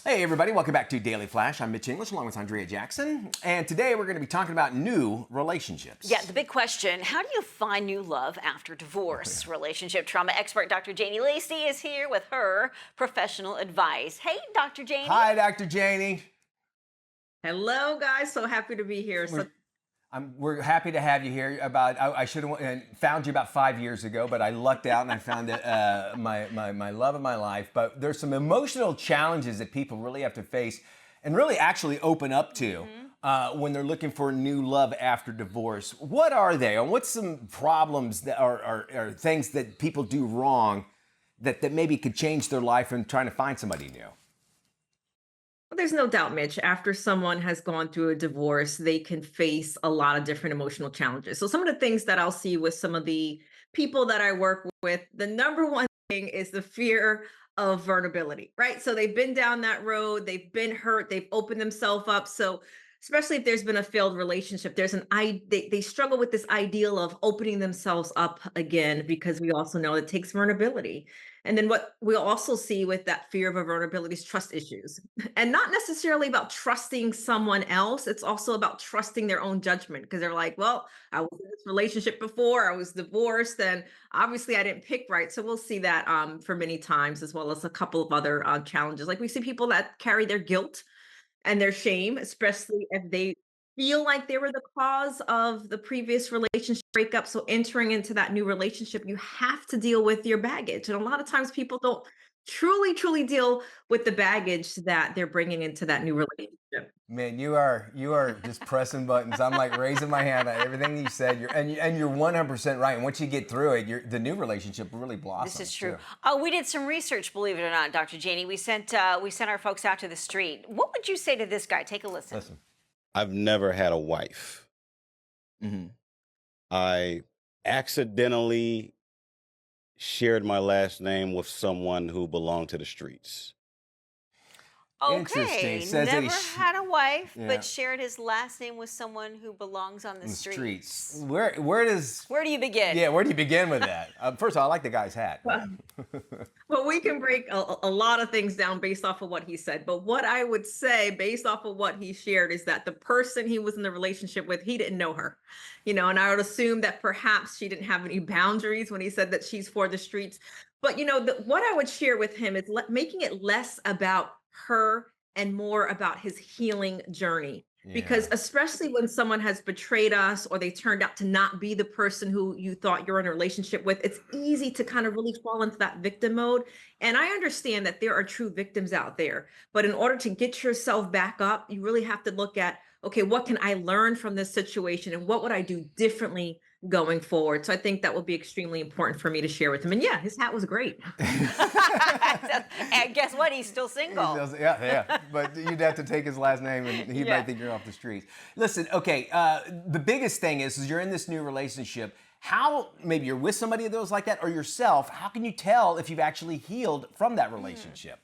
Hey everybody, welcome back to Daily Flash. I'm Mitch English along with Andrea Jackson. And today we're going to be talking about new relationships. Yeah, the big question, how do you find new love after divorce? Relationship trauma expert Dr. Janie Lacy is here with her professional advice. Hey, Dr. Janie. Hi, Dr. Janie. Hello, guys. So happy to be here. We're happy to have you here. I should have found you about 5 years ago, but I lucked out and I found my love of my life. But there's some emotional challenges that people really have to face and really actually open up to when they're looking for new love after divorce. What are they? And what's some problems that are things that people do wrong that maybe could change their life in trying to find somebody new? There's no doubt, Mitch, after someone has gone through a divorce, they can face a lot of different emotional challenges. So some of the things that I'll see with some of the people that I work with, the number one thing is the fear of vulnerability, right? So they've been down that road, they've been hurt, they've opened themselves up. So especially if there's been a failed relationship, they struggle with this ideal of opening themselves up again, because we also know it takes vulnerability. And then what we'll also see with that fear of a vulnerability is trust issues. And not necessarily about trusting someone else. It's also about trusting their own judgment, because they're like, well, I was in this relationship before, I was divorced, and obviously I didn't pick right. So we'll see that for many times, as well as a couple of other challenges. Like we see people that carry their guilt and their shame, especially if they feel like they were the cause of the previous relationship breakup. So entering into that new relationship, you have to deal with your baggage. And a lot of times people don't truly deal with the baggage that they're bringing into that new relationship. Man, you are just pressing buttons. I'm like raising my hand at everything you said. You're 100% right. And once you get through it, the new relationship really blossoms. This is true. Too. We did some research, believe it or not, Dr. Janie. We sent our folks out to the street. What would you say to this guy? Take a listen. I've never had a wife. Mm-hmm. I accidentally shared my last name with someone who belonged to the streets. Okay, Says that never he had a wife, Yeah. but shared his last name with someone who belongs on the streets. Where do you begin? Yeah, where do you begin with that? First of all, I like the guy's hat. Well, we can break a lot of things down based off of what he said. But what I would say based off of what he shared is that the person he was in the relationship with, he didn't know her, and I would assume that perhaps she didn't have any boundaries when he said that she's for the streets. But, what I would share with him is making it less about her and more about his healing journey. Because especially when someone has betrayed us or they turned out to not be the person who you thought you're in a relationship with, it's easy to kind of really fall into that victim mode. And I understand that there are true victims out there, but in order to get yourself back up, you really have to look at, okay, what can I learn from this situation and what would I do differently going forward? So I think that would be extremely important for me to share with him. And yeah, his hat was great. And guess what? He's still single. Yeah. But you'd have to take his last name and he might think you're off the streets. Listen, okay, the biggest thing is you're in this new relationship. How, maybe you're with somebody that was like that or yourself, how can you tell if you've actually healed from that relationship?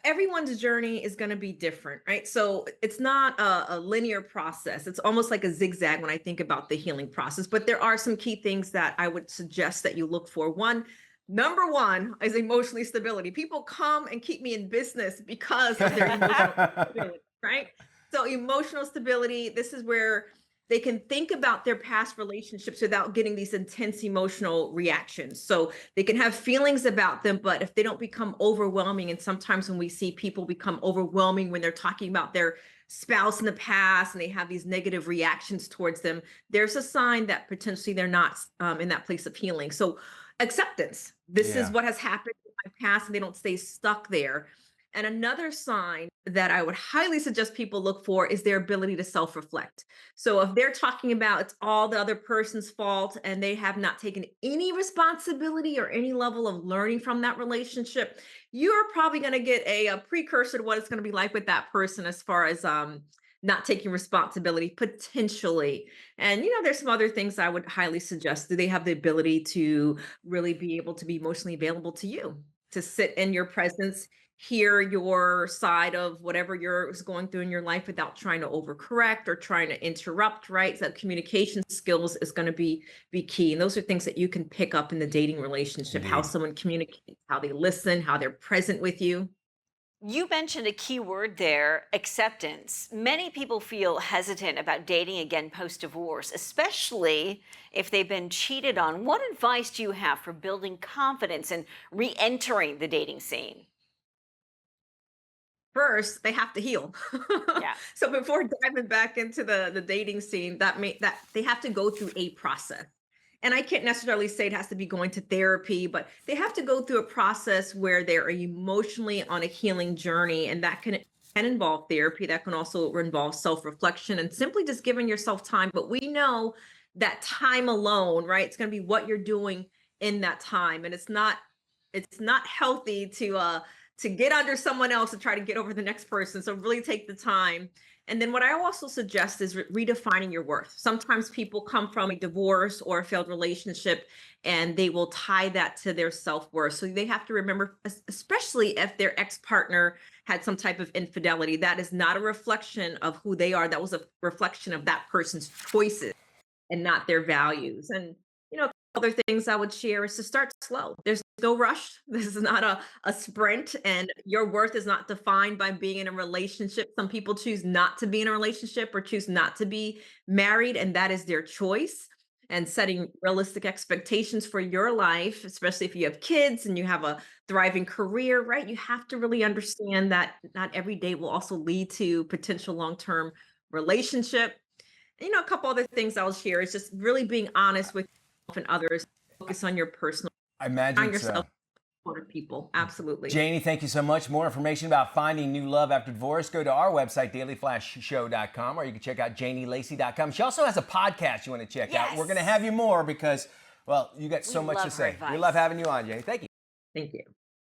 Everyone's journey is going to be different, right? So it's not a linear process. It's almost like a zigzag when I think about the healing process. But there are some key things that I would suggest that you look for. Number one is emotionally stability. People come and keep me in business because of their emotional stability, right? So emotional stability, this is where they can think about their past relationships without getting these intense emotional reactions. So they can have feelings about them, but if they don't become overwhelming, and sometimes when we see people become overwhelming when they're talking about their spouse in the past and they have these negative reactions towards them, there's a sign that potentially they're not in that place of healing. So acceptance, this is what has happened in my past, and they don't stay stuck there. And another sign that I would highly suggest people look for is their ability to self-reflect. So if they're talking about it's all the other person's fault and they have not taken any responsibility or any level of learning from that relationship, you're probably going to get a precursor to what it's going to be like with that person as far as not taking responsibility potentially. And, there's some other things I would highly suggest. Do they have the ability to really be able to be emotionally available to you, to sit in your presence, hear your side of whatever you're going through in your life without trying to overcorrect or trying to interrupt, right? So communication skills is going to be key. And those are things that you can pick up in the dating relationship, how someone communicates, how they listen, how they're present with you. You mentioned a key word there, acceptance. Many people feel hesitant about dating again post divorce, especially if they've been cheated on. What advice do you have for building confidence and re entering the dating scene? First, they have to heal. Yeah. So before diving back into the dating scene, that they have to go through a process. And I can't necessarily say it has to be going to therapy, but they have to go through a process where they're emotionally on a healing journey, and that can involve therapy. That can also involve self-reflection and simply just giving yourself time. But we know that time alone, right? It's going to be what you're doing in that time, and it's not healthy to get under someone else to try to get over the next person. So really take the time. And then what I also suggest is redefining your worth. Sometimes people come from a divorce or a failed relationship and they will tie that to their self-worth. So they have to remember, especially if their ex-partner had some type of infidelity, that is not a reflection of who they are. That was a reflection of that person's choices and not their values. And other things I would share is to start slow. There's no rush. This is not a sprint, and your worth is not defined by being in a relationship. Some people choose not to be in a relationship or choose not to be married, and that is their choice. And setting realistic expectations for your life, especially if you have kids and you have a thriving career, right? You have to really understand that not every date will also lead to potential long-term relationship. A couple other things I'll share is just really being honest with yourself and others. Focus on your personal, I imagine find yourself supportive people. Absolutely. Janie, thank you so much. More information about finding new love after divorce, go to our website, dailyflashshow.com, or you can check out janielacy.com. She also has a podcast you want to check out. We're going to have you more because, well, you got so We much to love her say. We advice. love having you on, Janie. Thank you. Thank you.